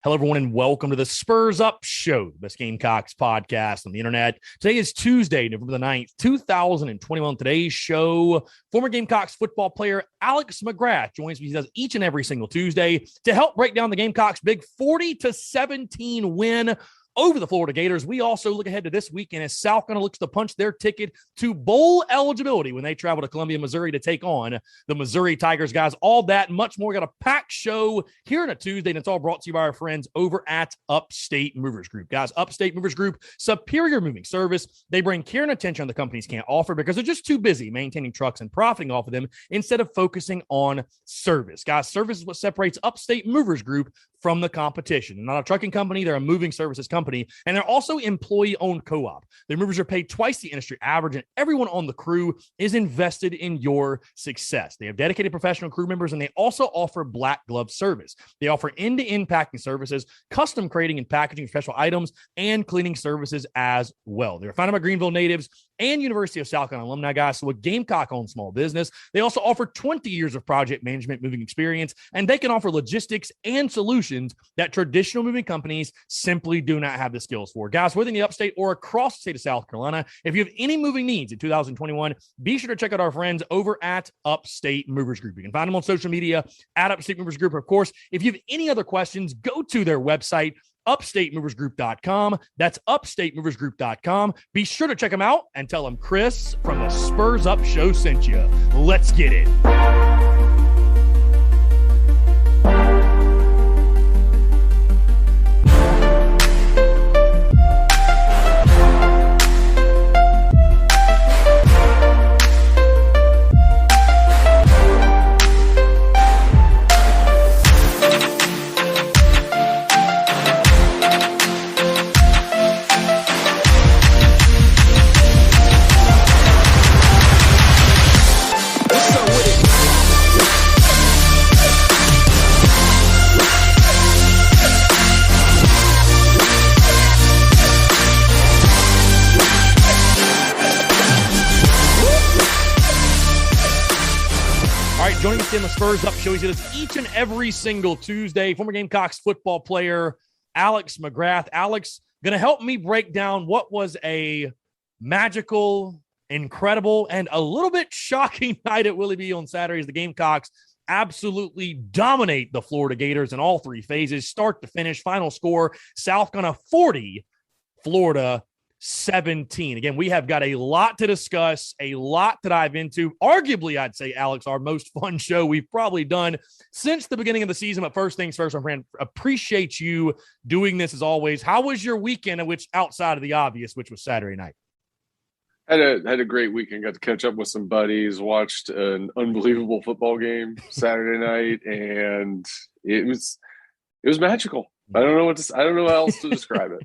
Hello, everyone, and welcome to the Spurs Up Show, the best Gamecocks podcast on the internet. Today is Tuesday, November the 9th, 2021. Today's show, former Gamecocks football player Alex McGrath joins me. He does each and every single Tuesday to help break down the Gamecocks' big 40-17 win over the Florida Gators. We also look ahead to this weekend as South Carolina looks to punch their ticket to bowl eligibility when they travel to Columbia, Missouri to take on the Missouri Tigers. Guys, all that and much more. Got a packed show here on a Tuesday, and it's all brought to you by our friends over at Upstate Movers Group. Guys, Upstate Movers Group, superior moving service. They bring care and attention the companies can't offer because they're just too busy maintaining trucks and profiting off of them instead of focusing on service. Guys, service is what separates Upstate Movers Group from the competition. They're not a trucking company, they're a moving services company, and they're also employee-owned co-op. Their movers are paid twice the industry average, and everyone on the crew is invested in your success. They have dedicated professional crew members, and they also offer black glove service. They offer end-to-end packing services, custom crating and packaging special items, and cleaning services as well. They're founded by Greenville natives and University of South Carolina alumni, guys, so a Gamecock-owned small business. They also offer 20 years of project management moving experience, and they can offer logistics and solutions that traditional moving companies simply do not have the skills for. Guys, whether in the upstate or across the state of South Carolina, if you have any moving needs in 2021, be sure to check out our friends over at Upstate Movers Group. You can find them on social media at Upstate Movers Group. Of course, if you have any other questions, go to their website, upstatemoversgroup.com. That's upstatemoversgroup.com. Be sure to check them out and tell them Chris from the Spurs Up Show sent you. Let's get it. Joining us in the Spurs Up Show, he does each and every single Tuesday, former Gamecocks football player Alex McGrath. Alex, going to help me break down what was a magical, incredible, and a little bit shocking night at Willie B on Saturday as the Gamecocks absolutely dominate the Florida Gators in all three phases, start to finish. Final score, South Carolina 40, Florida 17. Again, we have got a lot to discuss, a lot to dive into. Arguably, I'd say, Alex, our most fun show we've probably done since the beginning of the season. But first things first, my friend, appreciate you doing this as always. How was your weekend, which outside of the obvious, which was Saturday night? Had a great weekend. Got to catch up with some buddies. Watched an unbelievable football game Saturday night, and it was magical. I don't know how else to describe it.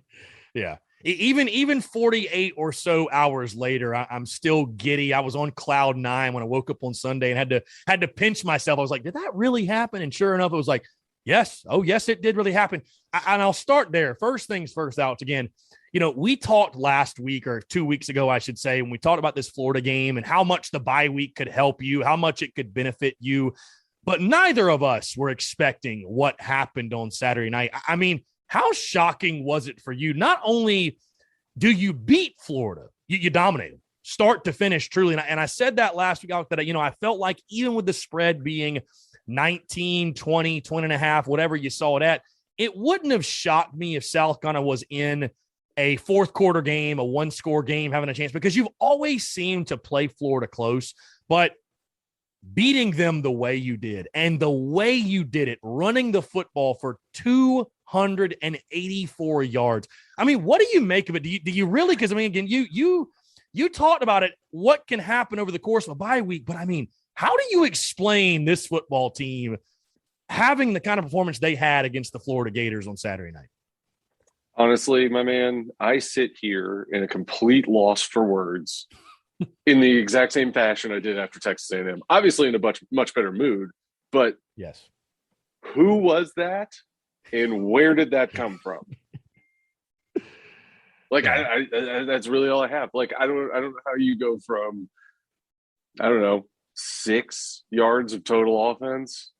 Yeah. Even 48 or so hours later, I'm still giddy. I was on cloud nine when I woke up on Sunday and had to pinch myself. I was like, did that really happen? And sure enough, it was like, yes. Oh, yes, it did really happen. And I'll start there. First things first, Alex, again, we talked last week or 2 weeks ago, I should say, when we talked about this Florida game and how much the bye week could help you, how much it could benefit you. But neither of us were expecting what happened on Saturday night. I mean, how shocking was it for you? Not only do you beat Florida, you dominate them, start to finish, truly. And I said that last week, that, I felt like even with the spread being 19, 20, 20 and a half, whatever you saw it at, it wouldn't have shocked me if South Carolina was in a fourth quarter game, a one-score game, having a chance, because you've always seemed to play Florida close. But beating them the way you did, and the way you did it, running the football for 284 yards. I mean, what do you make of it? Do you really? Because, I mean, again, you talked about it, what can happen over the course of a bye week. But, I mean, how do you explain this football team having the kind of performance they had against the Florida Gators on Saturday night? Honestly, my man, I sit here in a complete loss for words in the exact same fashion I did after Texas A&M. Obviously in a much better mood, but yes, who was that and where did that come from? Like, I that's really all I have. Like, I don't know how you go from, 6 yards of total offense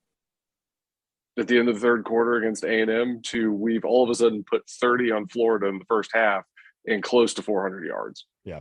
at the end of the third quarter against A&M to we've all of a sudden put 30 on Florida in the first half and close to 400 yards. Yeah.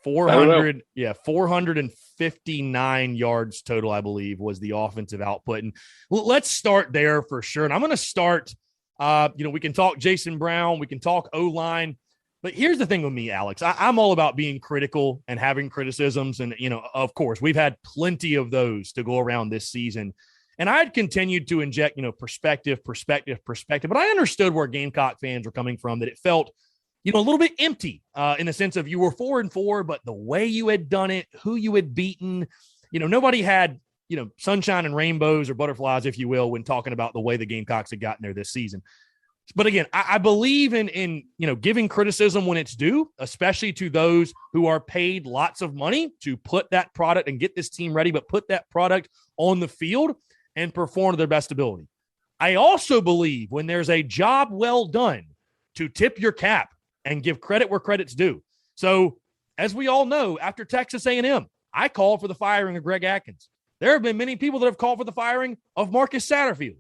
459 yards total, I believe, was the offensive output. And let's start there for sure. And I'm going to start, we can talk Jason Brown, we can talk O-line. But here's the thing with me, Alex. I'm all about being critical and having criticisms. And, of course, we've had plenty of those to go around this season. And I had continued to inject, perspective. But I understood where Gamecock fans were coming from, that it felt, a little bit empty in the sense of you were 4-4, but the way you had done it, who you had beaten, nobody had, sunshine and rainbows or butterflies, if you will, when talking about the way the Gamecocks had gotten there this season. But again, I believe in giving criticism when it's due, especially to those who are paid lots of money to put that product and get this team ready, but put that product on the field and perform to their best ability. I also believe when there's a job well done to tip your cap and give credit where credit's due. So as we all know, after Texas A&M, I called for the firing of Greg Atkins. There have been many people that have called for the firing of Marcus Satterfield.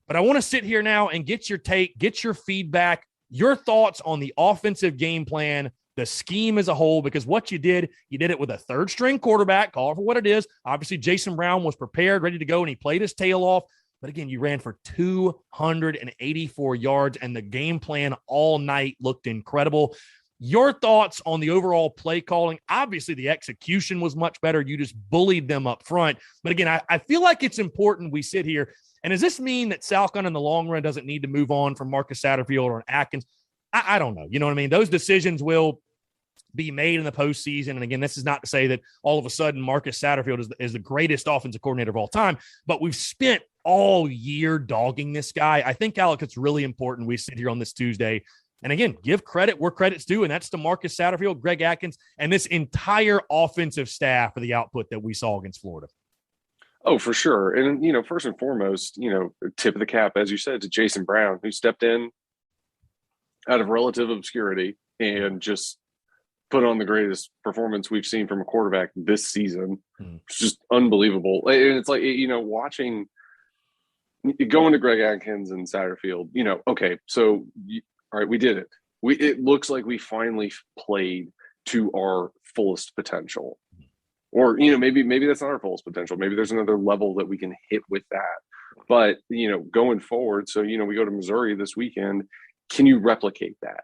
But I want to sit here now and get your take, get your feedback, your thoughts on the offensive game plan, the scheme as a whole, because what you did it with a third-string quarterback, call it for what it is. Obviously, Jason Brown was prepared, ready to go, and he played his tail off. But again, you ran for 284 yards, and the game plan all night looked incredible. Your thoughts on the overall play calling? Obviously, the execution was much better. You just bullied them up front. But again, I feel like it's important we sit here. And does this mean that Salcon in the long run doesn't need to move on from Marcus Satterfield or Atkins? I don't know. You know what I mean? Those decisions will be made in the postseason. And again, this is not to say that all of a sudden Marcus Satterfield is the greatest offensive coordinator of all time, but we've spent all year dogging this guy. I think, Alex, it's really important we sit here on this Tuesday and again, give credit where credit's due. And that's to Marcus Satterfield, Greg Atkins, and this entire offensive staff for the output that we saw against Florida. Oh, for sure. And, first and foremost, tip of the cap, as you said, to Jason Brown, who stepped in out of relative obscurity and just put on the greatest performance we've seen from a quarterback this season. It's just unbelievable. And it's like, watching going to Greg Atkins and Satterfield, okay, so, all right, we did it. It looks like we finally played to our fullest potential. Or, maybe that's not our fullest potential. Maybe there's another level that we can hit with that. But, going forward, so, we go to Missouri this weekend. Can you replicate that?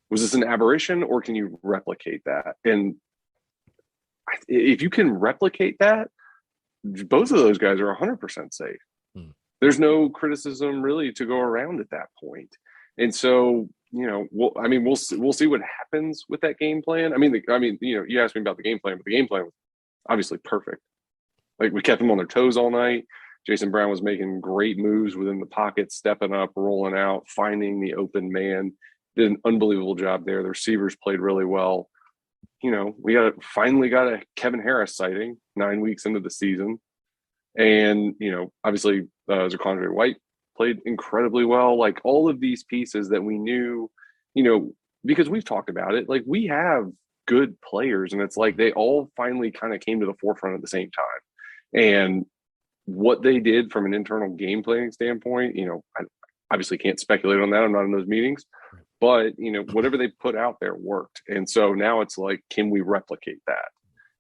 Was this an aberration or can you replicate that? And if you can replicate that, both of those guys are 100% safe. There's no criticism really to go around at that point. And so, we'll see what happens with that game plan. You asked me about the game plan, but the game plan was obviously perfect. Like, we kept them on their toes all night. Jason Brown was making great moves within the pocket, stepping up, rolling out, finding the open man. Did an unbelievable job there. The receivers played really well. We finally got a Kevin Harris sighting 9 weeks into the season. And, obviously, Clayton White played incredibly well. Like, all of these pieces that we knew, because we've talked about it, like, we have good players, and it's like they all finally kind of came to the forefront at the same time. And what they did from an internal game planning standpoint, I obviously can't speculate on that. I'm not in those meetings, but whatever they put out there worked. And so now it's like, can we replicate that?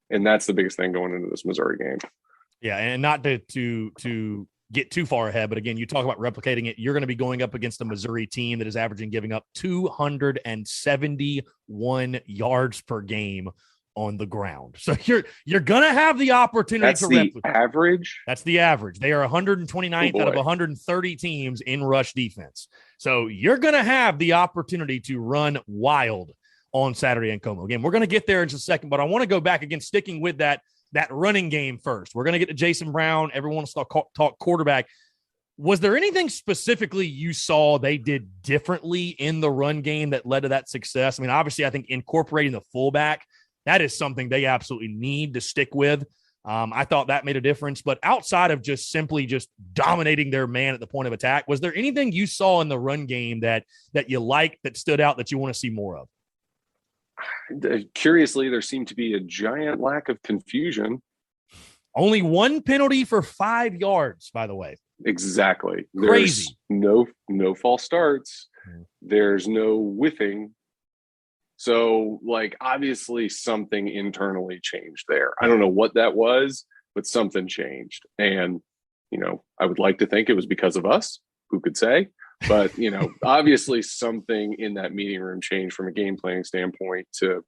And that's the biggest thing going into this Missouri game. Yeah, and not to get too far ahead, but again, you talk about replicating it. You're going to be going up against a Missouri team that is averaging giving up 271 yards per game on the ground. So you're going to have the opportunity to replicate. Average? That's the average. They are 129th out of 130 teams in rush defense. So you're going to have the opportunity to run wild on Saturday in Como. Again, we're going to get there in just a second, but I want to go back again, sticking with that running game first. We're going to get to Jason Brown. Everyone wants to talk quarterback. Was there anything specifically you saw they did differently in the run game that led to that success? Obviously, I think incorporating the fullback, that is something they absolutely need to stick with. I thought that made a difference. But outside of just simply just dominating their man at the point of attack, was there anything you saw in the run game that you liked, that stood out, that you want to see more of? Curiously, there seemed to be a giant lack of confusion. Only one penalty for 5 yards, by the way. Exactly. Crazy. There's no false starts. There's no whiffing. So, like, obviously something internally changed there. I don't know what that was, but something changed. And, I would like to think it was because of us. Who could say? But, obviously something in that meeting room changed from a game planning standpoint to,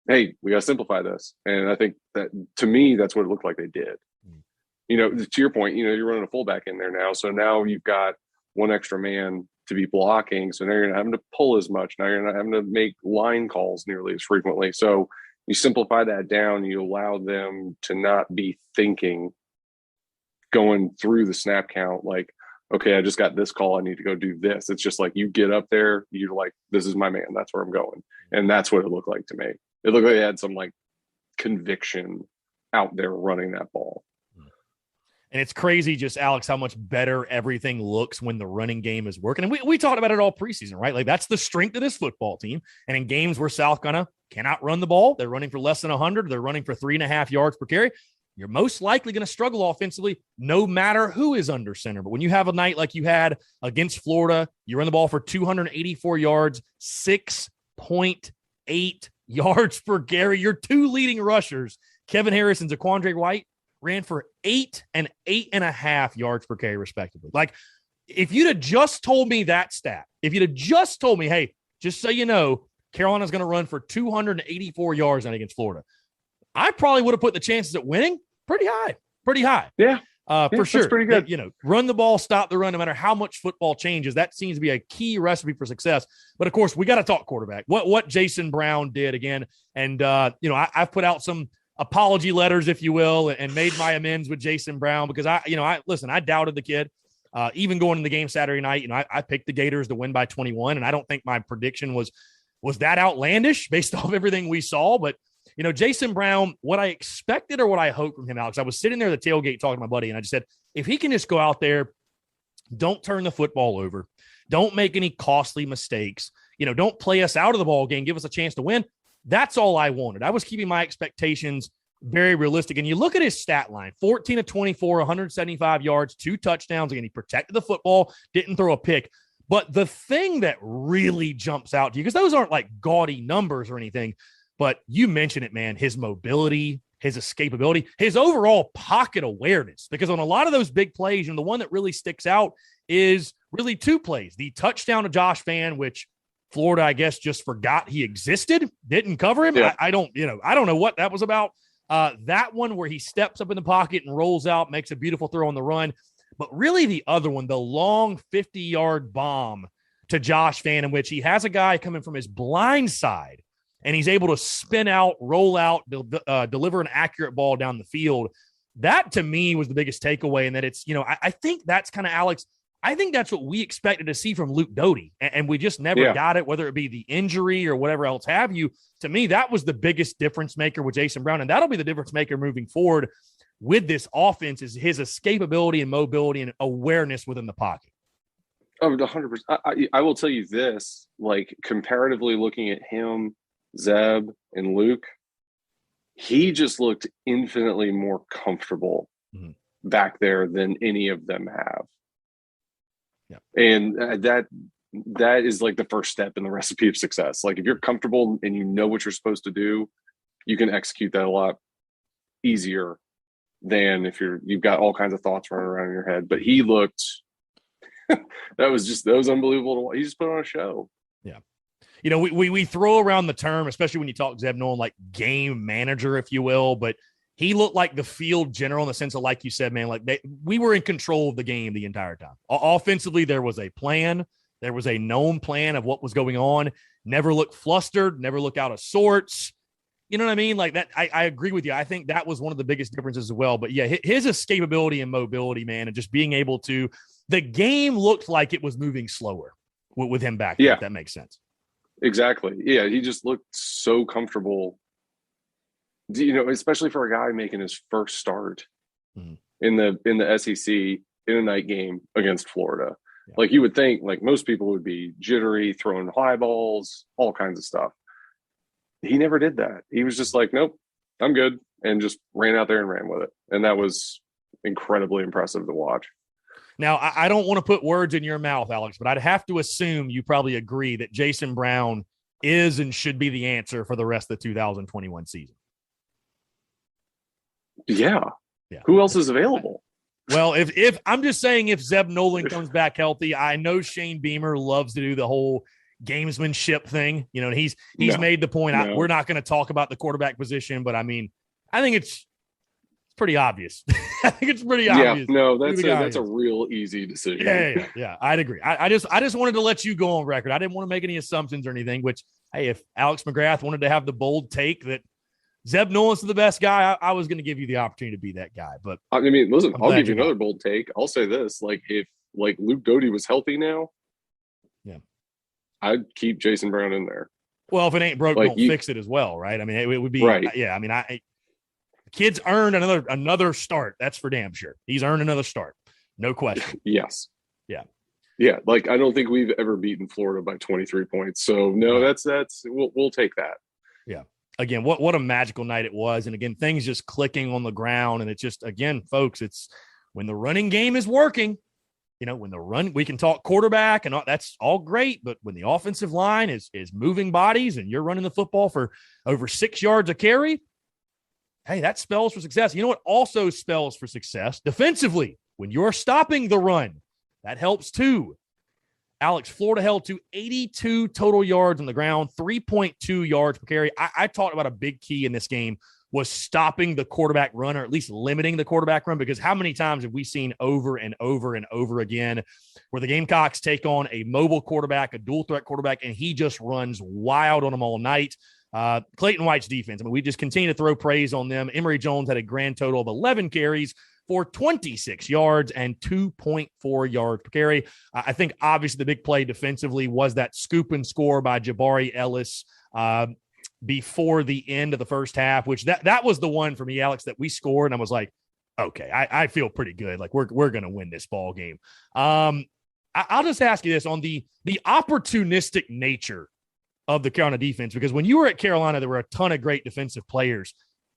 hey, we got to simplify this. And I think that, to me, that's what it looked like they did. To your point, you're running a fullback in there now. So now you've got one extra man to be blocking. So now you're not having to pull as much. Now you're not having to make line calls nearly as frequently. So you simplify that down. You allow them to not be thinking going through the snap count like, okay, I just got this call. I need to go do this. It's just like you get up there. You're like, this is my man. That's where I'm going. And that's what it looked like to me. It looked like they had some like conviction out there running that ball. And it's crazy, just Alex, how much better everything looks when the running game is working. And we talked about it all preseason, right? Like that's the strength of this football team. And in games where South Carolina cannot run the ball, they're running for less than 100. They're running for 3.5 yards per carry. You're most likely going to struggle offensively, no matter who is under center. But when you have a night like you had against Florida, you run the ball for 284 yards, 6.8 yards per carry. Your two leading rushers, Kevin Harris and Zaquandre White, ran for 8 and 8.5 yards per carry, respectively. Like, if you'd have just told me that stat, if you'd have just told me, hey, just so you know, Carolina's going to run for 284 yards against Florida, I probably would have put the chances at winning pretty high. Yeah. For sure. That's pretty good. Run the ball, stop the run, no matter how much football changes. That seems to be a key recipe for success. But of course, we got to talk quarterback. What Jason Brown did again. And, I've put out some apology letters, if you will, and made my amends with Jason Brown because I doubted the kid. Even going in the game Saturday night, I picked the Gators to win by 21. And I don't think my prediction was that outlandish based off everything we saw. But, Jason Brown, what I expected or what I hoped from him, Alex, I was sitting there at the tailgate talking to my buddy, and I just said, if he can just go out there, don't turn the football over, don't make any costly mistakes, don't play us out of the ball game, give us a chance to win. That's all I wanted. I was keeping my expectations very realistic. And you look at his stat line, 14 of 24, 175 yards, 2 touchdowns. Again, he protected the football, didn't throw a pick. But the thing that really jumps out to you, because those aren't like gaudy numbers or anything, but you mentioned it, man, his mobility, his escapability, his overall pocket awareness. Because on a lot of those big plays, the one that really sticks out is really 2 plays. The touchdown to Josh Vann, which Florida, I guess, just forgot he existed, didn't cover him. Yeah. I don't know what that was about. That one where he steps up in the pocket and rolls out, makes a beautiful throw on the run. But really the other one, the long 50-yard bomb to Josh Vann, in which he has a guy coming from his blind side, and he's able to spin out, roll out, deliver an accurate ball down the field. That, to me, was the biggest takeaway, and that it's, I think that's kind of, Alex, I think that's what we expected to see from Luke Doty, and we just never got it, whether it be the injury or whatever else have you. To me, that was the biggest difference maker with Jason Brown, and that'll be the difference maker moving forward with this offense, is his escapability and mobility and awareness within the pocket. Oh, 100%. I will tell you this, like, comparatively looking at him, Zeb, and Luke, he just looked infinitely more comfortable back there than any of them have. Yeah. And that is like the first step in the recipe of success. Like, if you're comfortable and you know what you're supposed to do, you can execute that a lot easier than if you've got all kinds of thoughts running around in your head. But he looked that was unbelievable to watch. He just put on a show. Yeah. We throw around the term, especially when you talk Zeb Nolan, like game manager, if you will, but he looked like the field general in the sense of, like you said, man, like we were in control of the game the entire time. Offensively, there was a plan. There was a known plan of what was going on. Never looked flustered, never looked out of sorts. You know what I mean? Like that, I agree with you. I think that was one of the biggest differences as well. But yeah, his escapability and mobility, man, and just being able to, the game looked like it was moving slower with him back there, if that makes sense. Exactly. Yeah, he just looked so comfortable, especially for a guy making his first start in the SEC in a night game against Florida. Yeah. Like, you would think, like, most people would be jittery, throwing high balls, all kinds of stuff. He never did that. He was just like, nope, I'm good, and just ran out there and ran with it. And that was incredibly impressive to watch. Now, I don't want to put words in your mouth, Alex, but I'd have to assume you probably agree that Jason Brown is and should be the answer for the rest of the 2021 season. Yeah. Who else is available? Well, if I'm just saying, if Zeb Nolan comes back healthy, I know Shane Beamer loves to do the whole gamesmanship thing. You know, he's made the point. We're not going to talk about the quarterback position, but I mean, I think it's pretty obvious. I think it's pretty obvious. Yeah, no, that's a real easy decision. Yeah. I'd agree. I just wanted to let you go on record. I didn't want to make any assumptions or anything. Which, hey, if Alex McGrath wanted to have the bold take that Zeb Nolan's the best guy, I was going to give you the opportunity to be that guy. But I mean, listen, I'll give you another bold take. I'll say this: like, if Luke Doty was healthy now, yeah, I'd keep Jason Brown in there. Well, if it ain't broke, don't fix it as well, right? I mean, it would be right. Yeah, I mean, kid's earned another start. That's for damn sure. He's earned another start, no question. Yes. Yeah. Like, I don't think we've ever beaten Florida by 23 points. So no, that's we'll take that. Yeah. Again, what a magical night it was. And again, things just clicking on the ground. And it's just, again, folks, it's when the running game is working, you know, we can talk quarterback and all, that's all great. But when the offensive line is moving bodies and you're running the football for over 6 yards a carry, hey, that spells for success. You know what also spells for success? Defensively, when you're stopping the run, that helps too. Alex, Florida held to 82 total yards on the ground, 3.2 yards per carry. I talked about a big key in this game was stopping the quarterback run, or at least limiting the quarterback run, because how many times have we seen over and over and over again where the Gamecocks take on a mobile quarterback, a dual threat quarterback, and he just runs wild on them all night. Clayton White's defense, I mean, we just continue to throw praise on them. Emory Jones had a grand total of 11 carries for 26 yards and 2.4 yards per carry. I think obviously the big play defensively was that scoop and score by Jabari Ellis before the end of the first half, which that was the one for me, Alex, that we scored. And I was like, okay, I feel pretty good. Like we're going to win this ball game. I'll just ask you this on the opportunistic nature of the Carolina defense, because when you were at Carolina, there were a ton of great defensive players.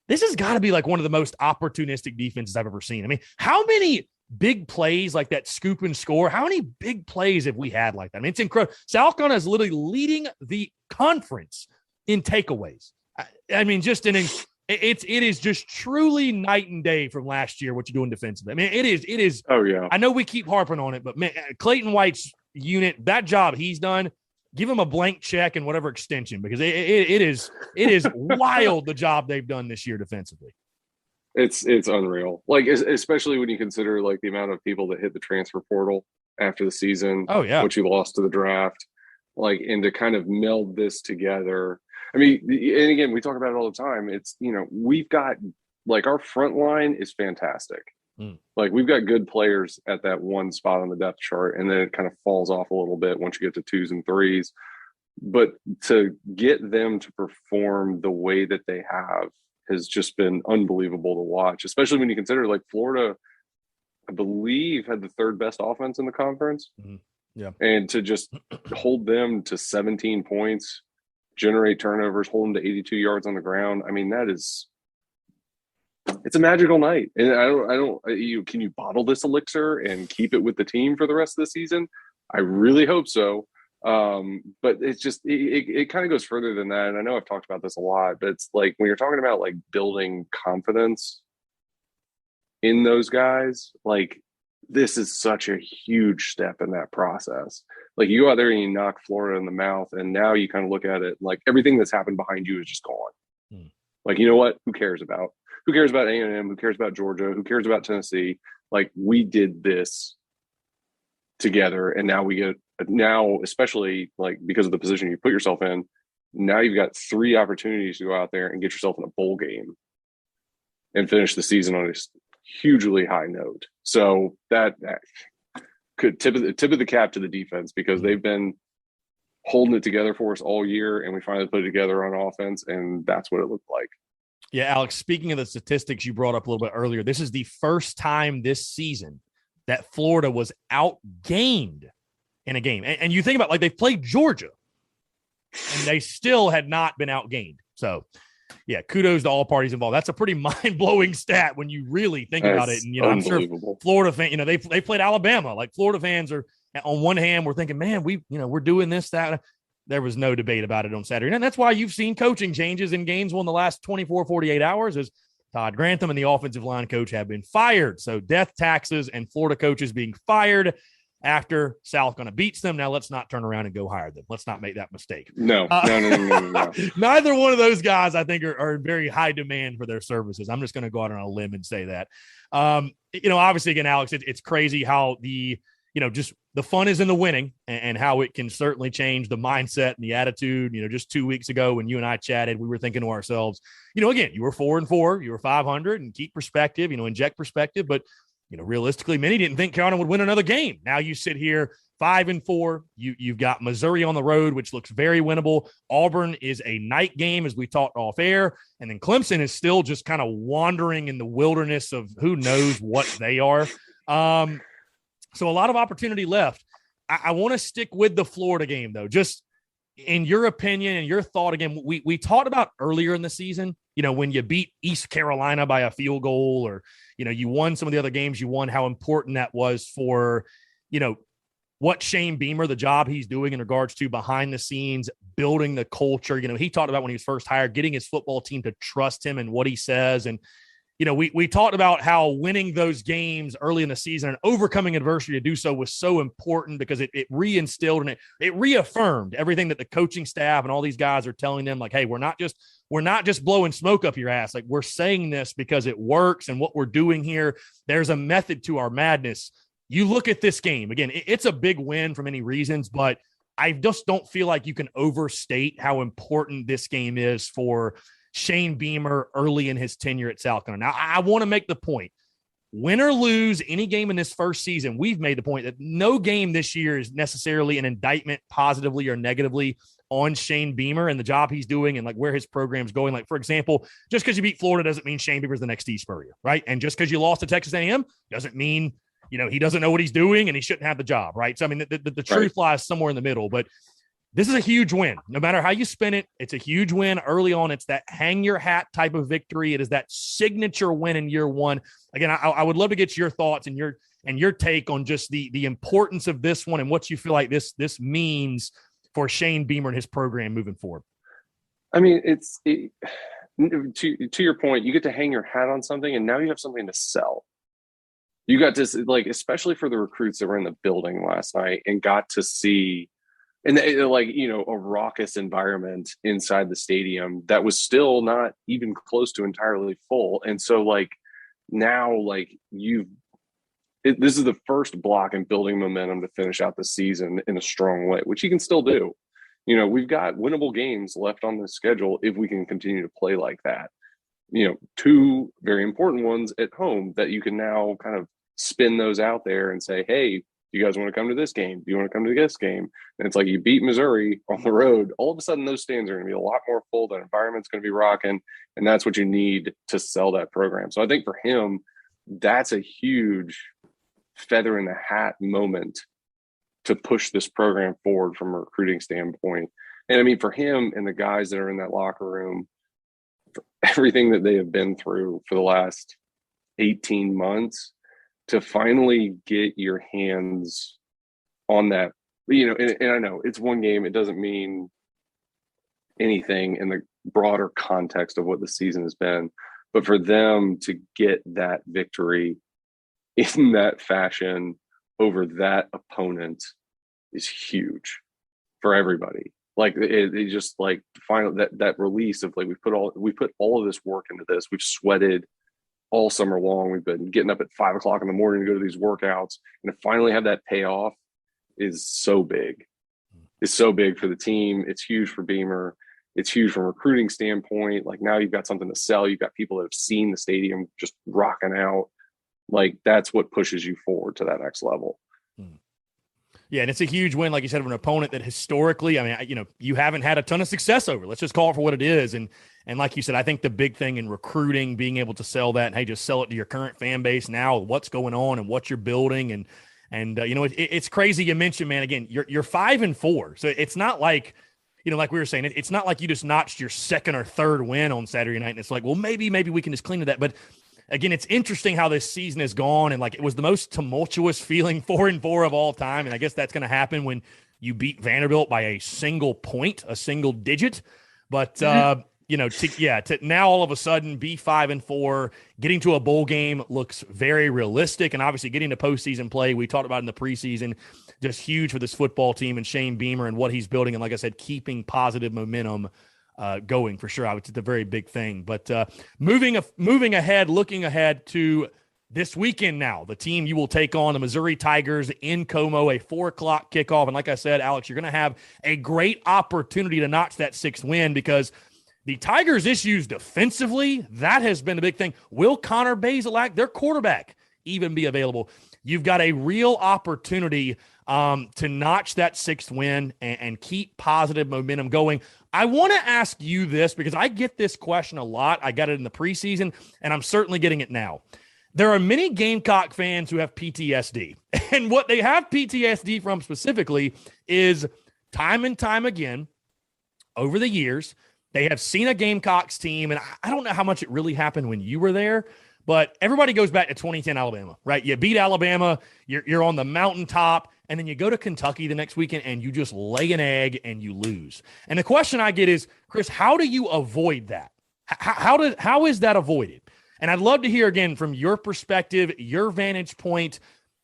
This has got to be like one of the most opportunistic defenses I've ever seen. I mean, how many big plays like that scoop and score? How many big plays have we had like that? I mean, it's incredible. South Carolina is literally leading the conference in takeaways. I mean, just it is just truly night and day from last year what you're doing defensively. I mean, it is. Oh yeah. I know we keep harping on it, but man, Clayton White's unit, that job he's done. Give him a blank check and whatever extension, because it is wild the job they've done this year defensively. It's unreal. Like, especially when you consider like the amount of people that hit the transfer portal after the season. Oh yeah, which you lost to the draft. Like, and to kind of meld this together. I mean, and again, we talk about it all the time. It's, you know, we've got like our front line is fantastic. Like, we've got good players at that one spot on the depth chart, and then it kind of falls off a little bit once you get to 2s and 3s. But to get them to perform the way that they have has just been unbelievable to watch, especially when you consider like Florida, I believe, had the 3rd best offense in the conference. Yeah. And to just hold them to 17 points, generate turnovers, hold them to 82 yards on the ground. I mean, it's a magical night. And can you bottle this elixir and keep it with the team for the rest of the season? I really hope so. But it's just, it kind of goes further than that. And I know I've talked about this a lot, but it's like, when you're talking about like building confidence in those guys, like, this is such a huge step in that process. Like, you go out there and you knock Florida in the mouth, and now you kind of look at it like everything that's happened behind you is just gone. Like, you know what? Who cares about A&M? Who cares about Georgia? Who cares about Tennessee? Like, we did this together, and now, especially like because of the position you put yourself in, now you've got 3 opportunities to go out there and get yourself in a bowl game and finish the season on a hugely high note. So that could tip of the cap to the defense, because they've been holding it together for us all year, and we finally put it together on offense, and that's what it looked like. Yeah, Alex, speaking of the statistics you brought up a little bit earlier, this is the first time this season that Florida was outgained in a game. And you think about, like, they've played Georgia, and they still had not been outgained. So yeah, kudos to all parties involved. That's a pretty mind-blowing stat when you really think about it. And, I'm sure Florida fans, they played Alabama. Like, Florida fans are, on one hand, we're thinking, man, we're doing this, that. There was no debate about it on Saturday. And that's why you've seen coaching changes in games in the last 24, 48 hours as Todd Grantham and the offensive line coach have been fired. So death taxes and Florida coaches being fired after South Carolina beats them. Now let's not turn around and go hire them. Let's not make that mistake. No. Neither one of those guys, I think, are in very high demand for their services. I'm just going to go out on a limb and say that. Obviously, again, Alex, it's crazy how just the fun is in the winning and how it can certainly change the mindset and the attitude. Just 2 weeks ago when you and I chatted, we were thinking to ourselves, again, you were 4-4, you were 500, and keep perspective, inject perspective. But, realistically, many didn't think Carolina would win another game. Now you sit here 5-4. You've got Missouri on the road, which looks very winnable. Auburn is a night game, as we talked off air. And then Clemson is still just kind of wandering in the wilderness of who knows what they are. So a lot of opportunity left. I want to stick with the Florida game, though. Just in your opinion and your thought, again, we talked about earlier in the season, when you beat East Carolina by a field goal or, you won some of the other games you won, how important that was for, what Shane Beamer, the job he's doing in regards to behind the scenes, building the culture. He talked about when he was first hired, getting his football team to trust him and what he says. And, we talked about how winning those games early in the season and overcoming adversity to do so was so important because it reinstilled and it reaffirmed everything that the coaching staff and all these guys are telling them, like, hey, we're not just blowing smoke up your ass. Like, we're saying this because it works and what we're doing here, there's a method to our madness. You look at this game, again, it's a big win for many reasons, but I just don't feel like you can overstate how important this game is for Shane Beamer early in his tenure at South Carolina. Now, I want to make the point, win or lose any game in this first season, we've made the point that no game this year is necessarily an indictment positively or negatively on Shane Beamer and the job he's doing and like where his program's going. Like, for example, just because you beat Florida doesn't mean Shane Beamer's the next Steve Spurrier, right? And just because you lost to Texas A&M doesn't mean, he doesn't know what he's doing and he shouldn't have the job, right? So, I mean, the truth lies somewhere in the middle, but this is a huge win. No matter how you spin it, it's a huge win early on. It's that hang your hat type of victory. It is that signature win in year one. Again, I would love to get your thoughts and your take on just the importance of this one and what you feel like this means for Shane Beamer and his program moving forward. I mean, to your point, you get to hang your hat on something and now you have something to sell. You got to, like, especially for the recruits that were in the building last night and got to see and a raucous environment inside the stadium that was still not even close to entirely full. And so now this is the first block in building momentum to finish out the season in a strong way, which you can still do. We've got winnable games left on the schedule if we can continue to play like that. 2 very important ones at home that you can now kind of spin those out there and say, hey, do you guys want to come to this game? Do you want to come to this game? And it's like you beat Missouri on the road. All of a sudden, those stands are going to be a lot more full. That environment's going to be rocking. And that's what you need to sell that program. So I think for him, that's a huge feather in the hat moment to push this program forward from a recruiting standpoint. And I mean, for him and the guys that are in that locker room, for everything that they have been through for the last 18 months, to finally get your hands on that, and I know it's one game. It doesn't mean anything in the broader context of what the season has been, but for them to get that victory in that fashion over that opponent is huge for everybody. Like it just like finally that release of like we put all of this work into this. We've sweated all summer long. We've been getting up at 5 o'clock in the morning to go to these workouts, and to finally have that payoff is so big. It's so big for the team. It's huge for Beamer. It's huge from a recruiting standpoint. Like now you've got something to sell. You've got people that have seen the stadium just rocking out. Like that's what pushes you forward to that next level. Yeah, and it's a huge win, like you said, of an opponent that historically, I mean, you haven't had a ton of success over. Let's just call it for what it is. And like you said, I think the big thing in recruiting, being able to sell that, and hey, just sell it to your current fan base now, what's going on and what you're building. And it's crazy you mentioned, man, again, you're 5-4. So it's not like, like we were saying, it's not like you just notched your second or third win on Saturday night. And it's like, well, maybe we can just cling to that. But again, it's interesting how this season has gone. And like, it was the most tumultuous feeling 4-4 of all time. And I guess that's going to happen when you beat Vanderbilt by a single point, a single digit. But, to now all of a sudden be 5-4, getting to a bowl game looks very realistic. And obviously getting to postseason play, we talked about in the preseason, just huge for this football team and Shane Beamer and what he's building. And like I said, keeping positive momentum going for sure. It's a very big thing. But moving ahead, looking ahead to this weekend now, the team you will take on, the Missouri Tigers in Como, a 4:00 kickoff. And like I said, Alex, you're going to have a great opportunity to notch that 6th win because the Tigers' issues defensively, that has been the big thing. Will Connor Bazelak, their quarterback, even be available? You've got a real opportunity to notch that 6th win and keep positive momentum going. I want to ask you this because I get this question a lot. I got it in the preseason, and I'm certainly getting it now. There are many Gamecock fans who have PTSD, and what they have PTSD from specifically is time and time again over the years, they have seen a Gamecocks team, and I don't know how much it really happened when you were there, but everybody goes back to 2010 Alabama, right? You beat Alabama, you're on the mountaintop, and then you go to Kentucky the next weekend and you just lay an egg and you lose. And the question I get is, Chris, how do you avoid that? How is that avoided? And I'd love to hear again from your perspective, your vantage point,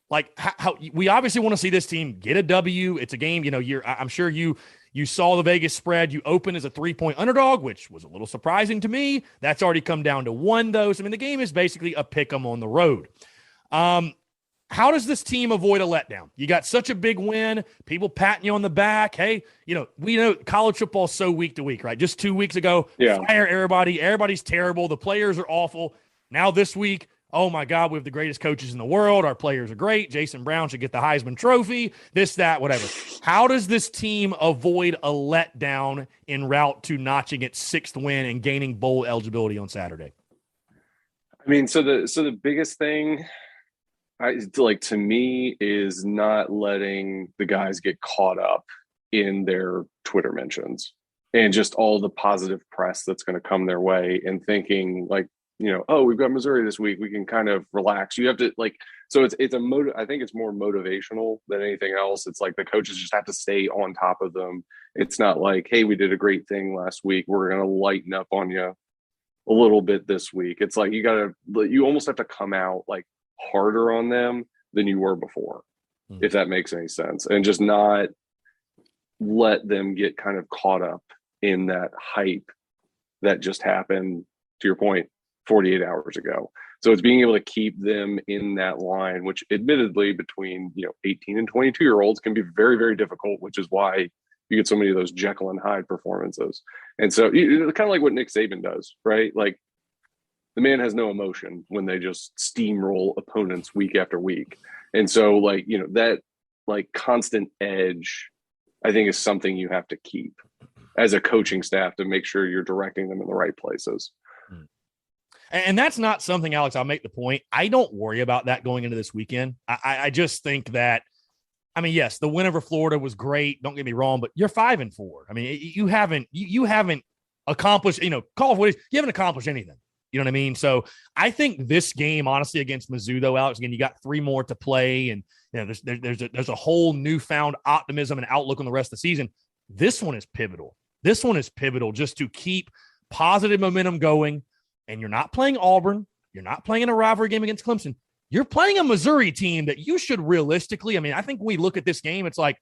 like how we obviously want to see this team get a W. It's a game, I'm sure you saw the Vegas spread. You opened as a 3-point underdog, which was a little surprising to me. That's already come down to 1, though. So, the game is basically a pick 'em on the road. How does this team avoid a letdown? You got such a big win, people patting you on the back. Hey, we know college football is so week to week, right? Just 2 weeks ago, fire everybody. Everybody's terrible. The players are awful. Now this week, oh my God, we have the greatest coaches in the world. Our players are great. Jason Brown should get the Heisman Trophy, this, that, whatever. How does this team avoid a letdown en route to notching its 6th win and gaining bowl eligibility on Saturday? So the biggest thing, to me, is not letting the guys get caught up in their Twitter mentions and just all the positive press that's going to come their way and thinking oh, we've got Missouri this week, we can kind of relax. You have to so it's I think it's more motivational than anything else. It's like the coaches just have to stay on top of them. It's not like, hey, we did a great thing last week, we're going to lighten up on you a little bit this week. It's like you almost have to come out harder on them than you were before, if that makes any sense, and just not let them get kind of caught up in that hype that just happened, to your point, 48 hours ago. So it's being able to keep them in that line, which admittedly between 18 and 22-year-olds can be very, very difficult, which is why you get so many of those Jekyll and Hyde performances. And so it's kind of like what Nick Saban does, right? Like, the man has no emotion when they just steamroll opponents week after week. And so that constant edge, I think, is something you have to keep as a coaching staff to make sure you're directing them in the right places. And that's not something, Alex, I'll make the point. I don't worry about that going into this weekend. I just think that, yes, the win over Florida was great. Don't get me wrong, but you're 5-4. You haven't accomplished, call it what it is. You haven't accomplished anything. You know what I mean? So I think this game, honestly, against Mizzou, though, Alex, again, you got 3 more to play, and there's a whole newfound optimism and outlook on the rest of the season. This one is pivotal. This one is pivotal just to keep positive momentum going. And you're not playing Auburn. You're not playing in a rivalry game against Clemson. You're playing a Missouri team that you should realistically, I think when we look at this game, it's like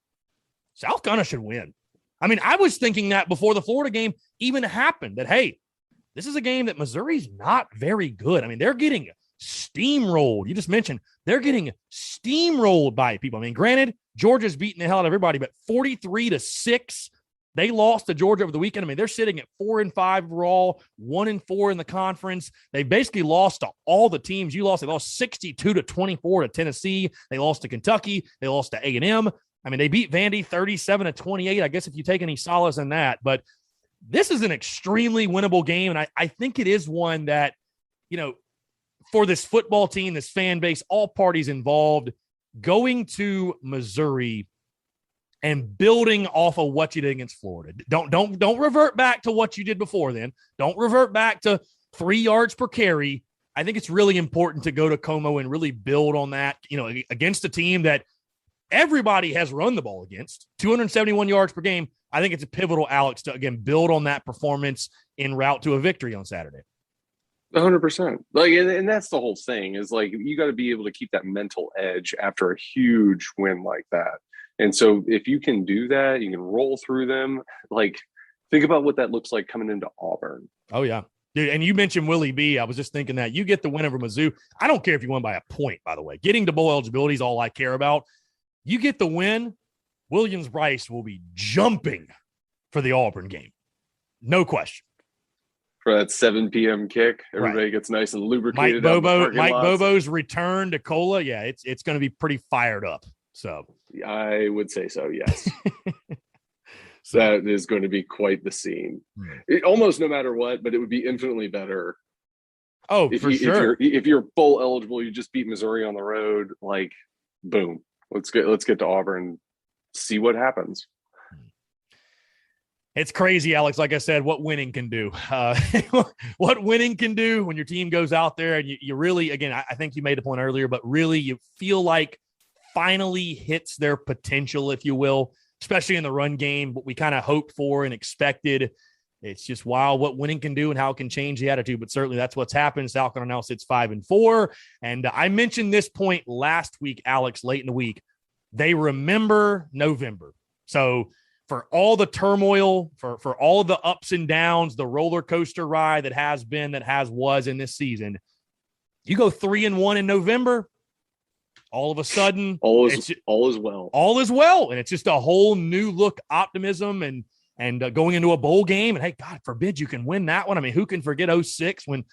South Carolina should win. I was thinking that before the Florida game even happened, that, hey, this is a game that Missouri's not very good. They're getting steamrolled. You just mentioned they're getting steamrolled by people. Granted, Georgia's beating the hell out of everybody, but 43-6. They lost to Georgia over the weekend. They're sitting at 4-5 raw, 1-4 in the conference. They basically lost to all the teams you lost. They lost 62-24 to Tennessee. They lost to Kentucky. They lost to A&M. They beat Vandy 37-28. I guess if you take any solace in that, but this is an extremely winnable game. And I think it is one that, for this football team, this fan base, all parties involved, going to Missouri and building off of what you did against Florida. Don't revert back to what you did before then. Don't revert back to 3 yards per carry. I think it's really important to go to Como and really build on that, against a team that everybody has run the ball against, 271 yards per game. I think it's a pivotal, Alex, to, again, build on that performance en route to a victory on Saturday. 100%. And that's the whole thing is you got to be able to keep that mental edge after a huge win like that. And so if you can do that, you can roll through them. Think about what that looks like coming into Auburn. Oh, yeah. Dude, and you mentioned Willie B. I was just thinking that you get the win over Mizzou. I don't care if you won by a point, by the way. Getting to bowl eligibility is all I care about. You get the win, Williams-Brice will be jumping for the Auburn game. No question. For that 7 p.m. kick, everybody gets nice and lubricated. Mike Bobo's return to Cola, yeah, it's going to be pretty fired up. So I would say so, yes. So that is going to be quite the scene. Almost no matter what, but it would be infinitely better. Oh, for sure. If you're bowl eligible, you just beat Missouri on the road. Boom. Let's get to Auburn, see what happens. It's crazy, Alex. Like I said, what winning can do. What winning can do when your team goes out there and you really, again, I think you made a point earlier, but really you feel like finally hits their potential, if you will, especially in the run game, what we kind of hoped for and expected. It's just wild what winning can do and how it can change the attitude. But certainly that's what's happened. South Carolina now sits 5-4. And I mentioned this point last week, Alex, late in the week. They remember November. So for all the turmoil, for all the ups and downs, the roller coaster ride that has been, was in this season, you go 3-1 in November, all of a sudden, all is well. All is well. And it's just a whole new look, optimism, and going into a bowl game. And hey, God forbid you can win that one. I mean, who can forget 2006 when,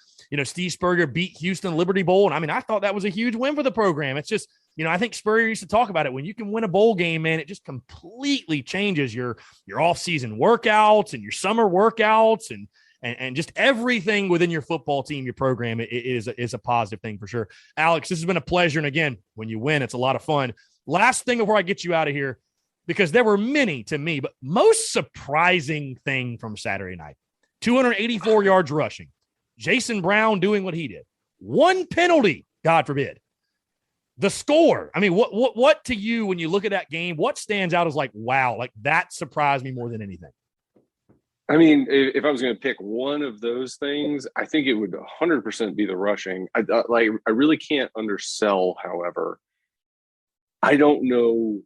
Steve Spurrier beat Houston Liberty Bowl? And I mean, I thought that was a huge win for the program. It's just, I think Spurrier used to talk about it. When you can win a bowl game, man, it just completely changes your off-season workouts and your summer workouts and just everything within your football team, your program is a positive thing for sure. Alex, this has been a pleasure. And again, when you win, it's a lot of fun. Last thing before I get you out of here, because there were many to me, but most surprising thing from Saturday night, 284 yards rushing, Jason Brown doing what he did, 1 penalty, God forbid. The score, I mean, what to you when you look at that game, what stands out as wow, that surprised me more than anything? I mean, if I was going to pick one of those things, I think it would 100% be the rushing. I really can't undersell, however. I don't know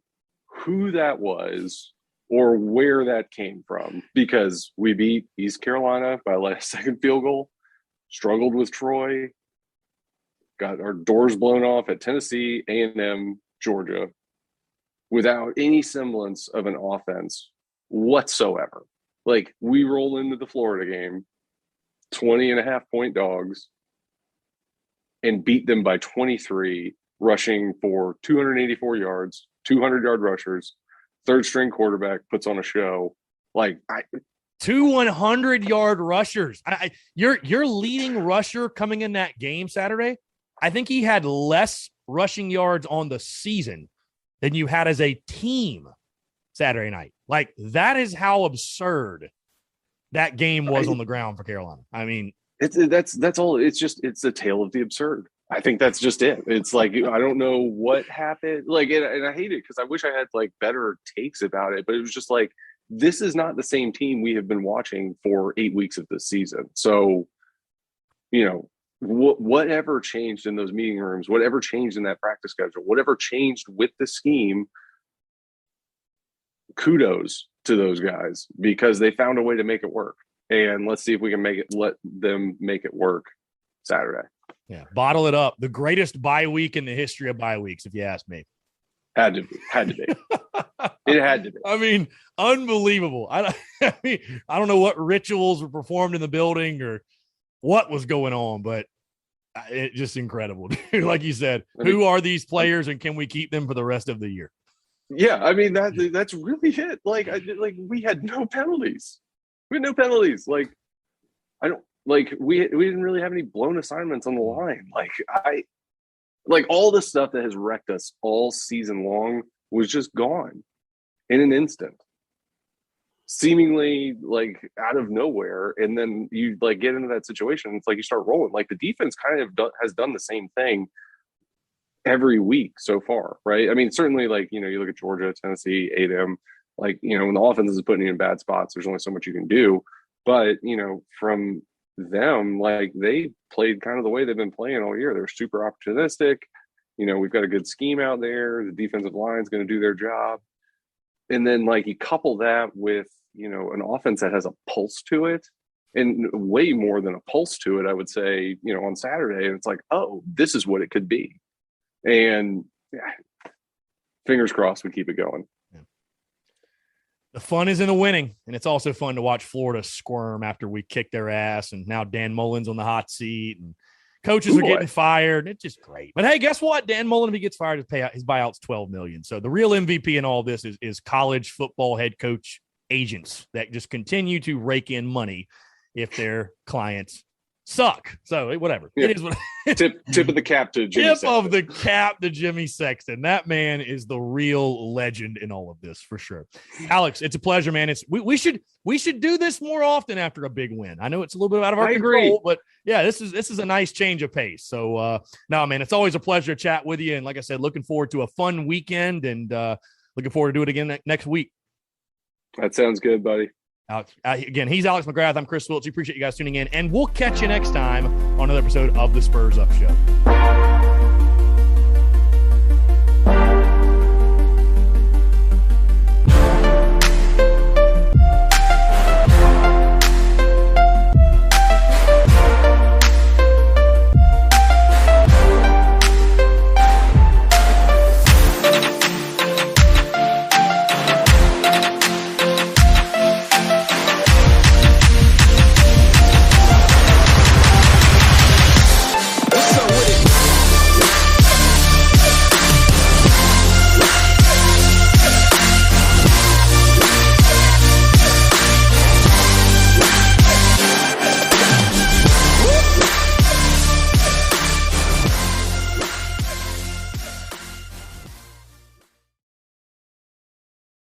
who that was or where that came from, because we beat East Carolina by a second field goal, struggled with Troy, got our doors blown off at Tennessee, A&M, Georgia, without any semblance of an offense whatsoever. We roll into the Florida game, 20.5-point dogs, and beat them by 23, rushing for 284 yards, 200-yard rushers, third-string quarterback puts on a show. 2 100-yard rushers. Your leading rusher coming in that game Saturday, I think he had less rushing yards on the season than you had as a team Saturday night. That is how absurd that game was on the ground for Carolina. I mean, that's all. It's the tale of the absurd. I think that's just it. It's I don't know what happened. And I hate it because I wish I had better takes about it, but it was just this is not the same team we have been watching for 8 weeks of this season. So, whatever changed in those meeting rooms, whatever changed in that practice schedule, whatever changed with the scheme, kudos to those guys because they found a way to make it work. And let's see if we can let them make it work Saturday. Yeah, bottle it up. The greatest bye week in the history of bye weeks, if you ask me. Had to be. It had to be. I mean, unbelievable. I don't know what rituals were performed in the building or what was going on, but it's just incredible. Like you said, who are these players and can we keep them for the rest of the year? Yeah, I mean that's really it. We had no penalties. We had no penalties. I don't we didn't really have any blown assignments on the line. All the stuff that has wrecked us all season long was just gone. in an instant, seemingly like out of nowhere. And then you like get into that situation. It's like you start rolling. Like the defense kind of has done the same thing every week so far, right? I mean, certainly, like, you look at Georgia, Tennessee, A&M, like, when the offense is putting you in bad spots, there's only so much you can do. But, from them, like, they played kind of the way they've been playing all year. They're super opportunistic. We've got a good scheme out there. The defensive line is going to do their job. And then, like, you couple that with, an offense that has a pulse to it, and way more than a pulse to it, I would say, on Saturday. And it's like, oh, this is what it could be. And fingers crossed we keep it going. Yeah. The fun is in the winning, and it's also fun to watch Florida squirm after we kick their ass, and now Dan Mullen's on the hot seat, and coaches are getting fired. It's just great. But hey, guess what? Dan Mullen, if he gets fired, his buyout's $12 million. So the real MVP in all this is college football head coach agents that just continue to rake in money if their clients suck. So whatever. Yeah. It is what tip of the cap to Jimmy Sexton. Tip of the cap to Jimmy Sexton. That man is the real legend in all of this, for sure. Alex, it's a pleasure, man. We should do this more often after a big win. I know it's a little bit out of our control, but yeah, this is a nice change of pace. So no, man, it's always a pleasure to chat with you. And like I said, looking forward to a fun weekend, and looking forward to do it again next week. That sounds good, buddy. Alex, again, he's Alex McGrath. I'm Chris Wiltz. We appreciate you guys tuning in, and we'll catch you next time on another episode of the Spurs Up Show.